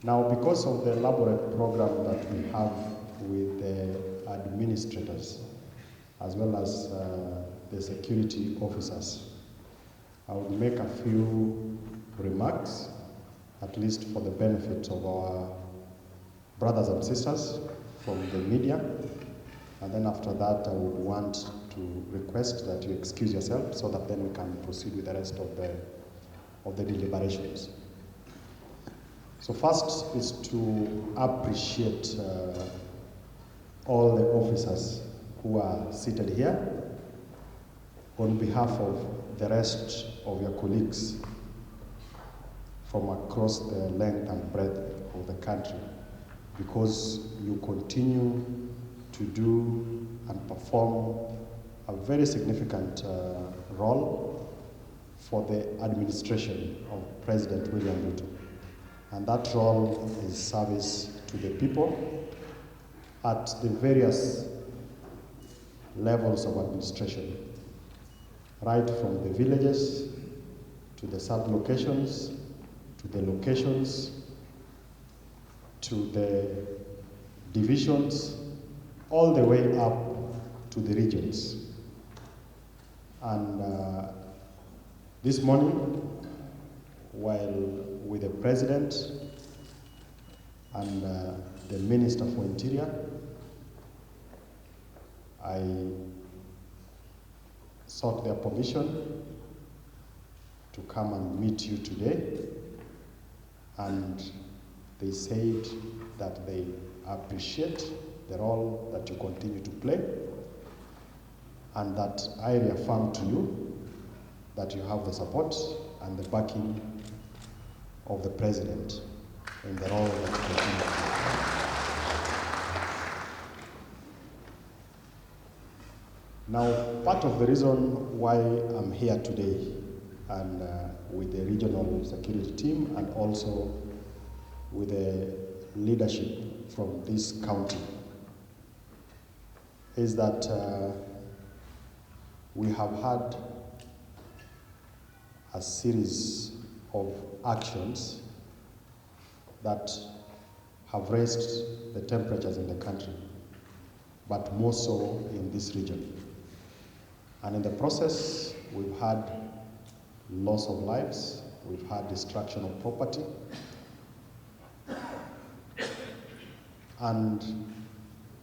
Now, because of the elaborate program that we have with the administrators, as well as the security officers, I will make a few remarks, at least for the benefit of our brothers and sisters from the media. And then after that, I would want to request that you excuse yourself so that then we can proceed with the rest of the deliberations. So first is to appreciate all the officers who are seated here on behalf of the rest of your colleagues from across the length and breadth of the country, because you continue to do and perform a very significant role for the administration of President William Ruto. And that role is service to the people at the various levels of administration, right from the villages to the sub-locations, to the locations, to the divisions, all the way up to the regions. And this morning, while with the President and the Minister for Interior, I sought their permission to come and meet you today, and they said that they appreciate the role that you continue to play, and that I reaffirm to you that you have the support and the backing of the President in the role that you continue to play. Now, part of the reason why I'm here today and with the regional security team and also with the leadership from this county is that we have had a series of actions that have raised the temperatures in the country, but more so in this region. And in the process, we've had loss of lives, we've had destruction of property, and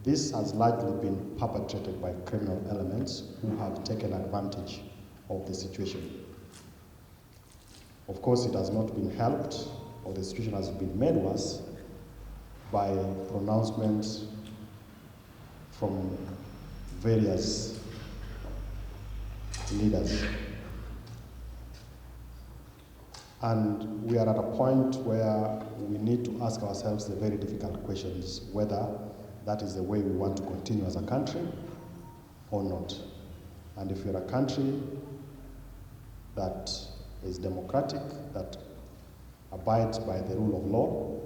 this has largely been perpetrated by criminal elements who have taken advantage of the situation. Of course, it has not been helped, or the situation has been made worse by pronouncements from various leaders. And we are at a point where we need to ask ourselves the very difficult questions, whether that is the way we want to continue as a country or not. And if you're a country that is democratic, that abides by the rule of law,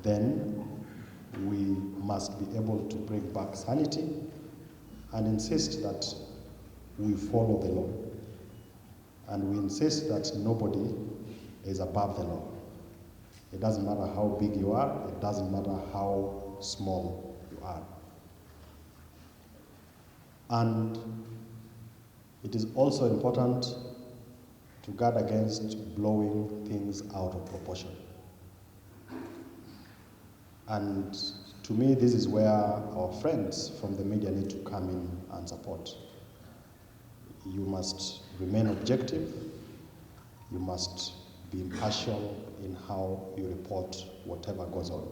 then we must be able to bring back sanity and insist that we follow the law. And we insist that nobody is above the law. It doesn't matter how big you are, it doesn't matter how small you are. And it is also important to guard against blowing things out of proportion. And to me, this is where our friends from the media need to come in and support. You must remain objective, you must be impartial in how you report whatever goes on.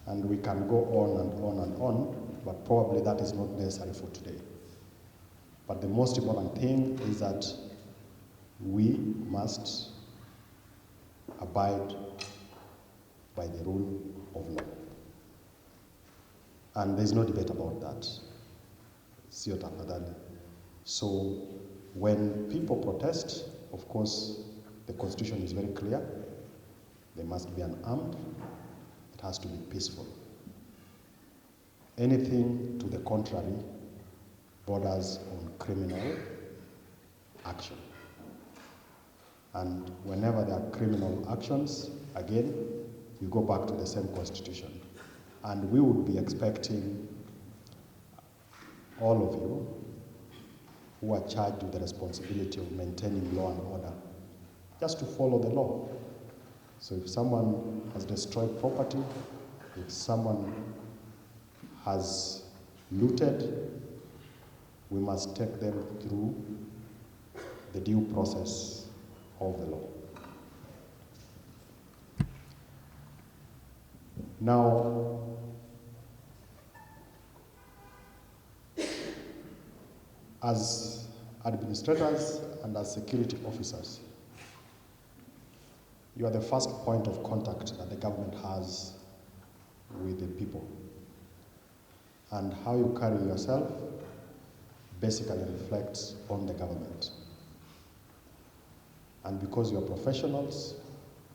And we can go on and on and on, but probably that is not necessary for today. But the most important thing is that we must abide by the rule of law. And there's no debate about that. Sio tafadhali. So when people protest, of course, the Constitution is very clear. They must be unarmed. It has to be peaceful. Anything to the contrary borders on criminal action. And whenever there are criminal actions, again, you go back to the same constitution. And we would be expecting all of you who are charged with the responsibility of maintaining law and order just to follow the law. So if someone has destroyed property, if someone has looted, we must take them through the due process of the law. Now, as administrators and as security officers, you are the first point of contact that the government has with the people. And how you carry yourself basically reflects on the government. And because you are professionals,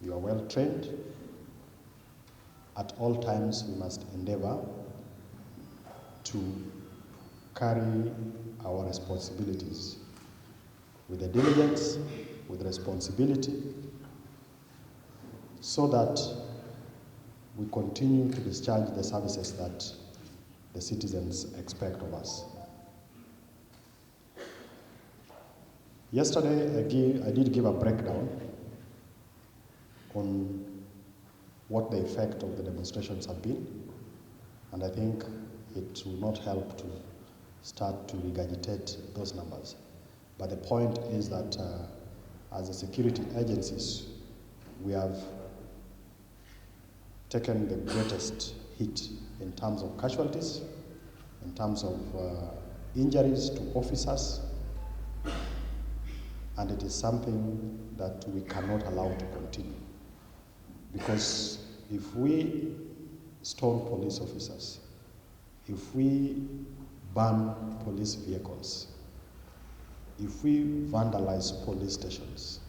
you are well trained, at all times we must endeavor to carry our responsibilities with the diligence, with responsibility, so that we continue to discharge the services that the citizens expect of us. Yesterday, I did give a breakdown on what the effect of the demonstrations have been, and I think it will not help to start to regurgitate those numbers. But the point is that as the security agencies, we have taken the greatest hit in terms of casualties, in terms of injuries to officers, and it is something that we cannot allow to continue. Because if we stone police officers, if we burn police vehicles, if we vandalize police stations,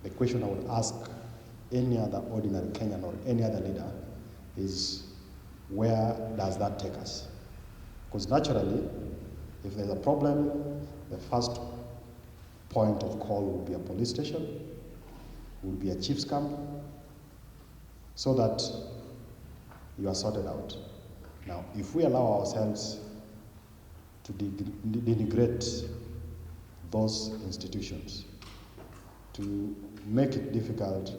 the question I would ask any other ordinary Kenyan or any other leader is, where does that take us? Because naturally, if there's a problem, the first point of call would be a police station, would be a chief's camp, so that you are sorted out. Now, if we allow ourselves to denigrate those institutions, to make it difficult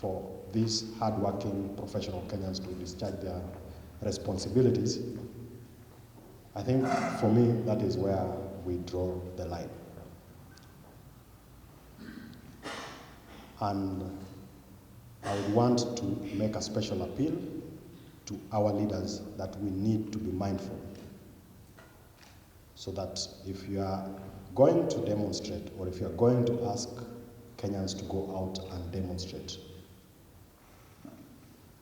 for these hardworking professional Kenyans to discharge their responsibilities, I think for me that is where we draw the line. And I would want to make a special appeal to our leaders that we need to be mindful, so that if you are going to demonstrate, or if you are going to ask Kenyans to go out and demonstrate,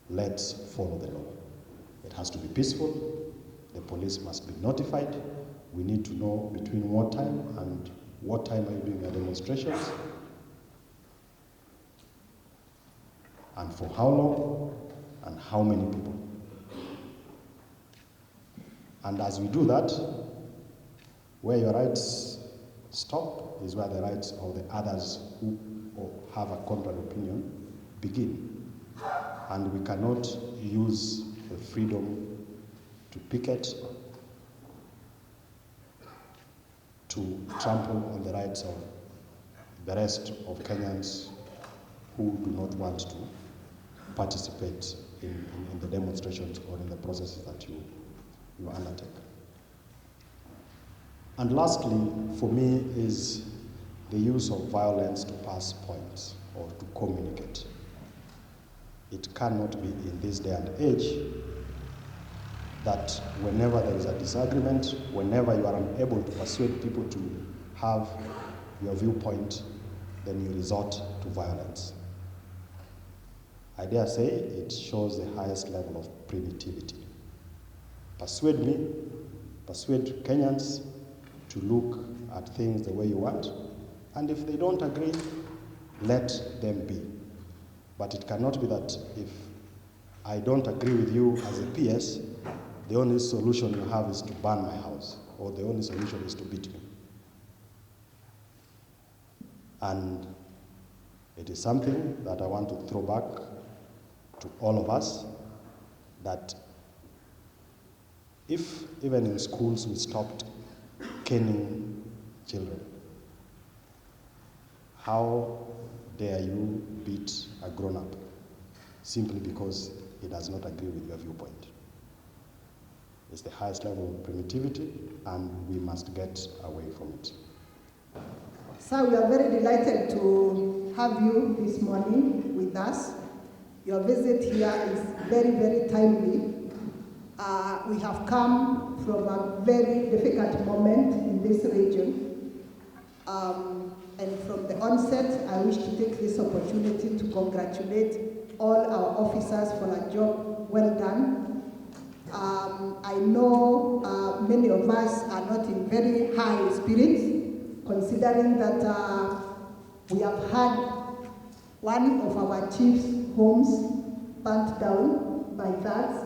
let's follow the law. It has to be peaceful. The police must be notified. We need to know between what time and what time are you doing your demonstrations, and for how long, and how many people. And as we do that, where your rights stop is where the rights of the others who have a contrary opinion begin. And we cannot use the freedom to picket to trample on the rights of the rest of Kenyans who do not want to participate in the demonstrations or in the processes that you undertake. And lastly, for me, is the use of violence to pass points or to communicate. It cannot be in this day and age that whenever there is a disagreement, whenever you are unable to persuade people to have your viewpoint, then you resort to violence. I dare say it shows the highest level of primitivity. Persuade me, persuade Kenyans to look at things the way you want, and if they don't agree, let them be. But it cannot be that if I don't agree with you as a PS, the only solution you have is to burn my house, or the only solution is to beat me. And It is something that I want to throw back to all of us, that if even in schools we stopped caning children, how dare you beat a grown-up simply because he does not agree with your viewpoint? It's the highest level of primitivity, and we must get away from it. Sir, we are very delighted to have you this morning with us. Your visit here is very, very timely. We have come from a very difficult moment in this region. And from the onset, I wish to take this opportunity to congratulate all our officers for a job well done. I know many of us are not in very high spirits, considering that we have had one of our chiefs' homes burnt down by thugs.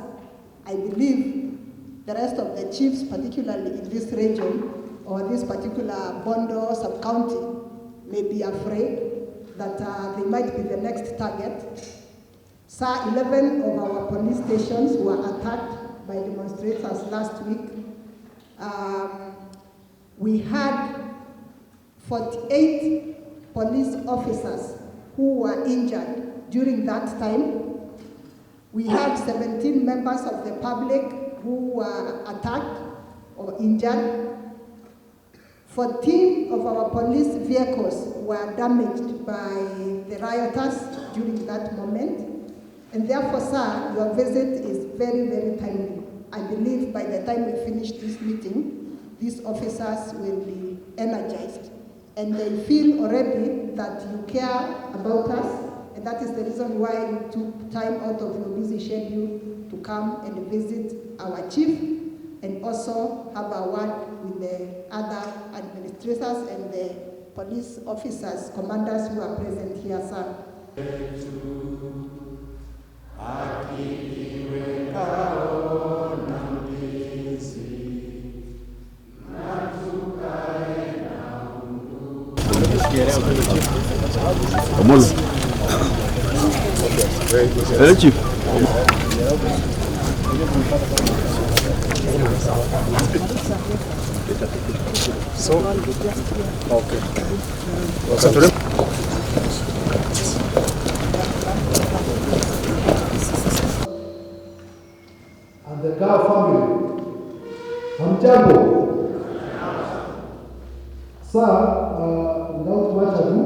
I believe the rest of the chiefs, particularly in this region, or this particular Bondo sub-county, may be afraid that they might be the next target. Sir, 11 of our police stations were attacked by demonstrators last week. We had 48 police officers who were injured during that time. We had 17 members of the public who were attacked or injured. 14 of our police vehicles were damaged by the rioters during that moment. And therefore, sir, your visit is very, very timely. I believe by the time we finish this meeting, these officers will be energized. And they feel already that you care about us, and that is the reason why you took time out of your busy schedule to come and visit our chief, and also have a word with the other administrators and the police officers, commanders who are present here, sir. Omollo. Hello, Chief. So, okay. And the Gao family, hamjambo. Sir, without much ado,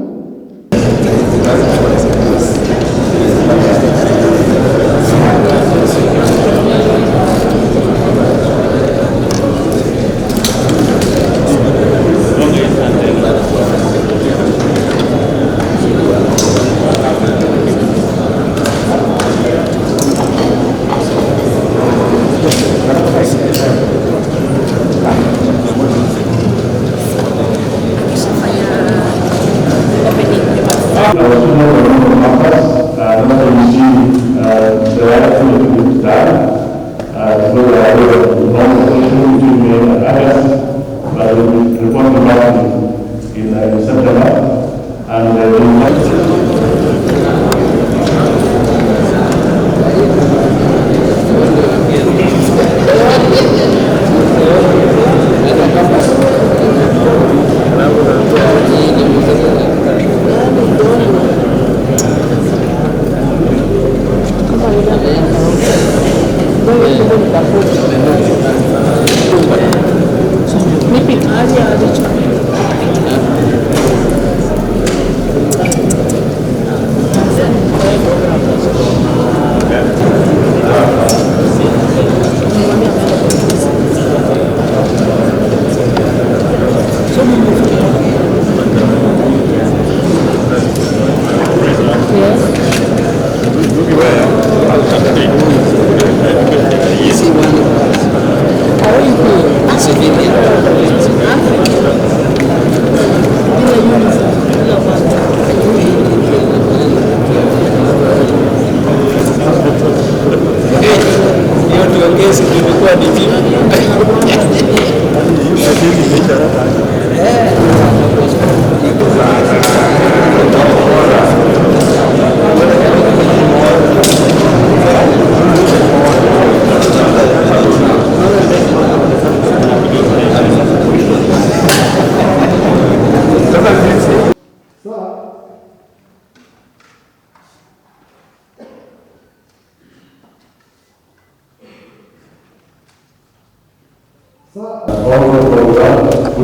Good morning. I'm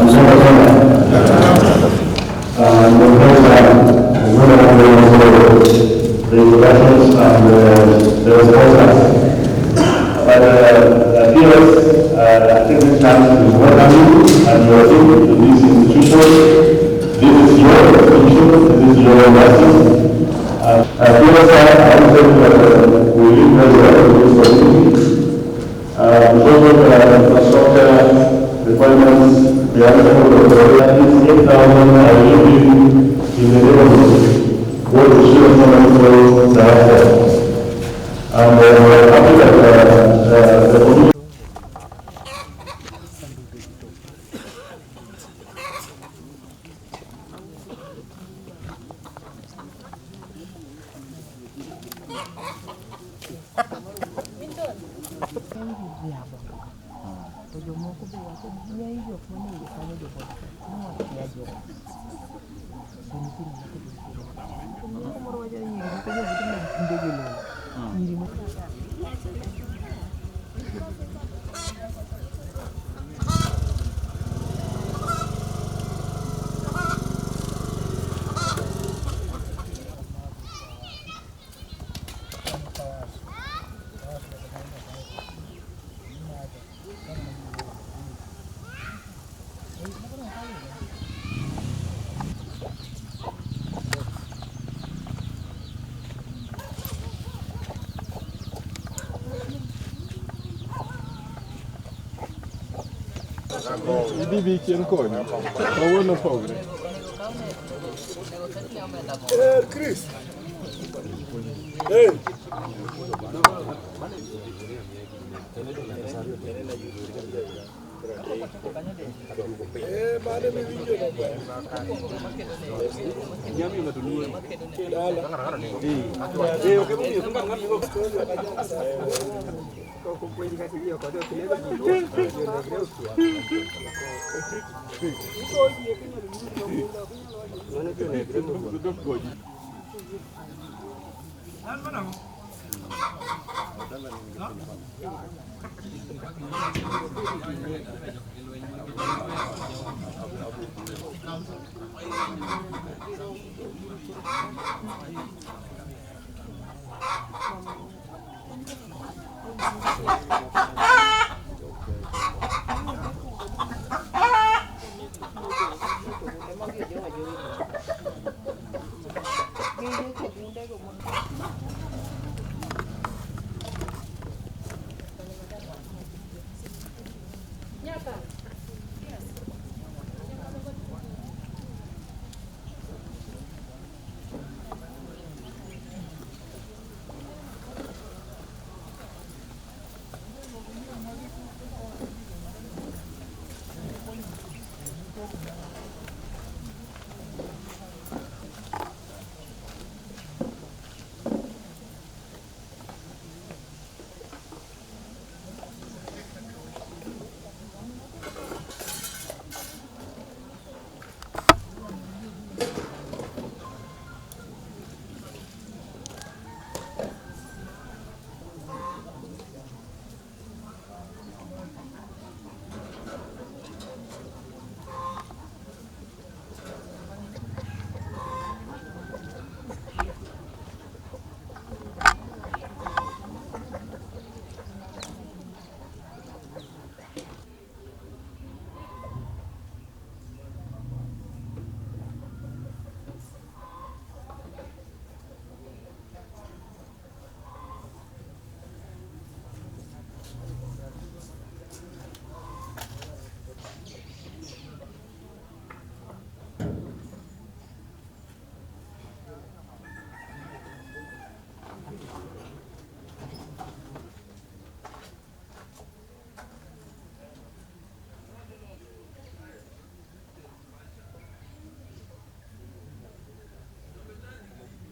sorry. The first time, when I was the introductions and the responses. But here, I take this chance to welcome you and your team to this institution. This is your institution, this is your university. Here, I would say that we live very well in this community. Because of the infrastructure requirements, the answer of the program is 8,000 are living in the neighborhood. What we should have done for the airport. And we're happy that the community. Chris. Hey.